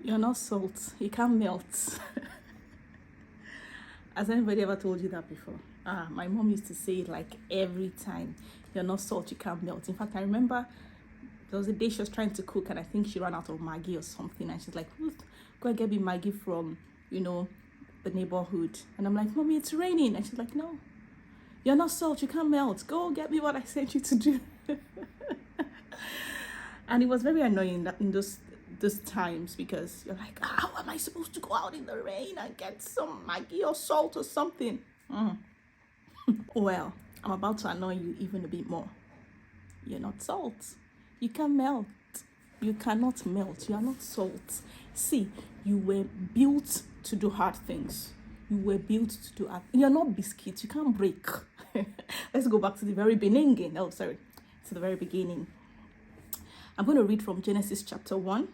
You're not salt. You can't melt. Has anybody ever told you that before? My mom used to say it like every time. You're not salt, you can't melt. In fact, I remember there was a day she was trying to cook and I think she ran out of Maggi or something. And she's like, Ruth, go and get me Maggi from, the neighborhood. And I'm like, Mommy, it's raining. And she's like, no, you're not salt, you can't melt. Go get me what I sent you to do. And it was very annoying in those times because you're like, how am I supposed to go out in the rain and get some Maggi or salt or something? Well, I'm about to annoy you even a bit more. You're not salt. You can melt. You cannot melt. You are not salt. See, you were built to do hard things. You were built to do hard. You're not biscuits. You can't break. Let's go back to the very beginning. To the very beginning. I'm going to read from Genesis chapter 1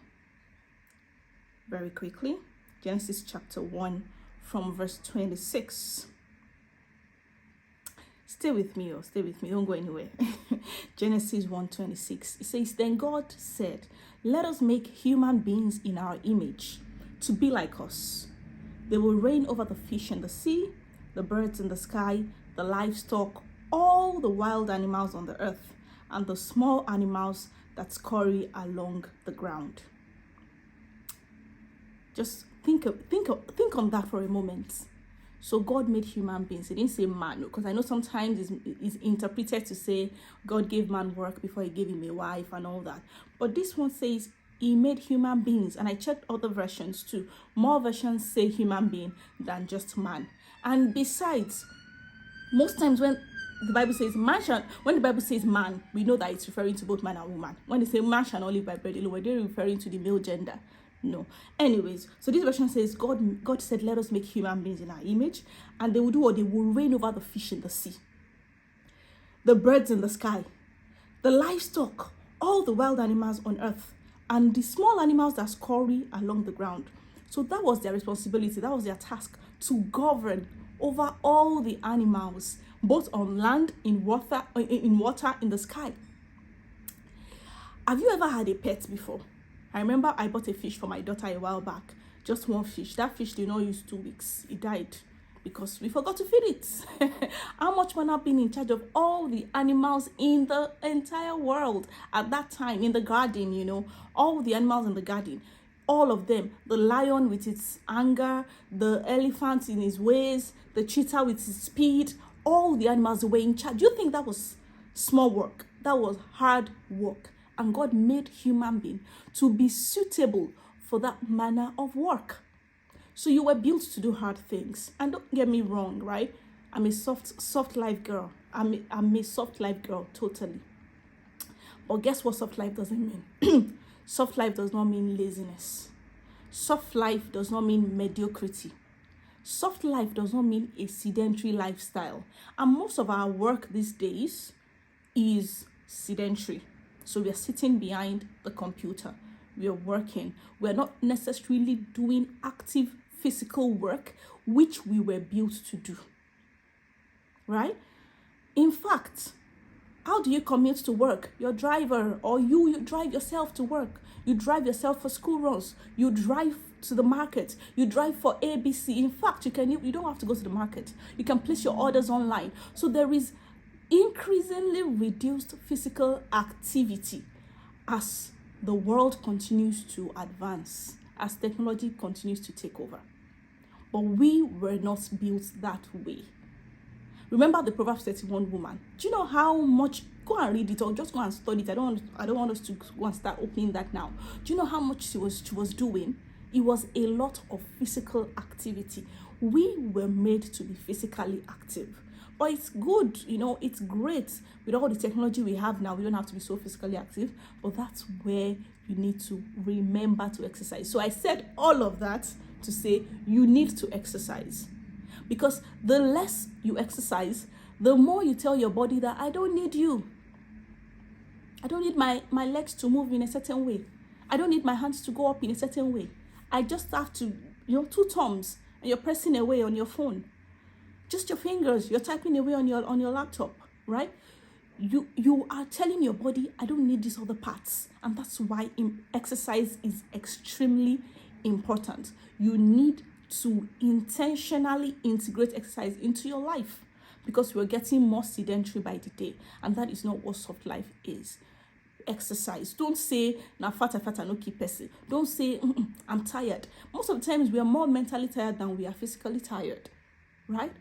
very quickly. Genesis chapter 1 from verse 26. Stay with me, don't go anywhere. Genesis 1:26. It says, then God said, let us make human beings in our image, to be like us. They will reign over the fish in the sea, the birds in the sky, the livestock, all the wild animals on the earth, and the small animals that scurry along the ground. Just think on that for a moment. So God made human beings. He didn't say man, because I know sometimes it's interpreted to say God gave man work before he gave him a wife and all that. But this one says he made human beings. And I checked other versions too. More versions say human being than just man. And besides, most times when the Bible says when the Bible says man, we know that it's referring to both man and woman. When they say man shall not live by bread alone, they're referring to the male gender. No. Anyways, so this version says God said, let us make human beings in our image, and they will do what? They will reign over the fish in the sea, the birds in the sky, the livestock, all the wild animals on earth, and the small animals that scurry along the ground. So that was their responsibility. That was their task, to govern over all the animals, both on land, in water, in the sky. Have you ever had a pet before? I remember I bought a fish for my daughter a while back. Just one fish. That fish did not use 2 weeks. It died because we forgot to feed it. How much more not being in charge of all the animals in the entire world at that time, in the garden, all the animals in the garden, all of them, the lion with its anger, the elephant in his ways, the cheetah with its speed, all the animals were in charge. Do you think that was small work? That was hard work. And God made human being to be suitable for that manner of work. So you were built to do hard things. And don't get me wrong, right? I'm a soft life girl. I'm a soft life girl, totally. But guess what soft life doesn't mean? Soft life does not mean laziness. Soft life does not mean mediocrity. Soft life does not mean a sedentary lifestyle. And most of our work these days is sedentary. So we are sitting behind the computer. We are working. We are not necessarily doing active physical work, which we were built to do. Right? In fact, how do you commute to work? Your driver, or you drive yourself to work. You drive yourself for school runs. You drive to the market. You drive for ABC. In fact, you don't have to go to the market. You can place your orders online. So there is increasingly reduced physical activity as the world continues to advance, as technology continues to take over. But we were not built that way. Remember the Proverbs 31 woman. Do you know how much? Go and read it or just go and study it. I don't want us to go and start opening that now. Do you know how much she was doing? It was a lot of physical activity. We were made to be physically active. But it's good, it's great. With all the technology we have now, we don't have to be so physically active. But that's where you need to remember to exercise. So I said all of that to say you need to exercise. Because the less you exercise, the more you tell your body that I don't need you. I don't need my legs to move in a certain way. I don't need my hands to go up in a certain way. I just have to, 2 thumbs, and you're pressing away on your phone. Just your fingers, you're typing away on your laptop, right? You are telling your body, I don't need these other parts. And that's why exercise is extremely important. You need to intentionally integrate exercise into your life, because we're getting more sedentary by the day, and that is not what soft life is. Exercise. Don't say na fata no keep person. Don't say I'm tired. Most of the times we are more mentally tired than we are physically tired, right?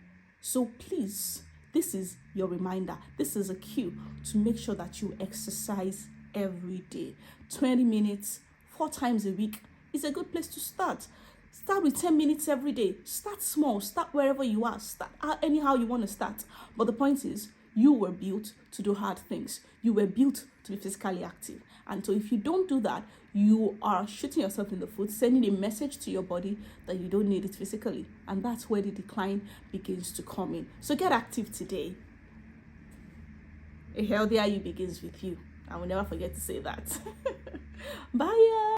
So please, this is your reminder. This is a cue to make sure that you exercise every day. 20 minutes 4 times a week is a good place to start. Start with 10 minutes every day. Start small. Start wherever you are. Start anyhow you want to start. But the point is, you were built to do hard things. You were built to be physically active. And so if you don't do that, you are shooting yourself in the foot, sending a message to your body that you don't need it physically. And that's where the decline begins to come in. So get active today. A healthier you begins with you. I will never forget to say that. Bye.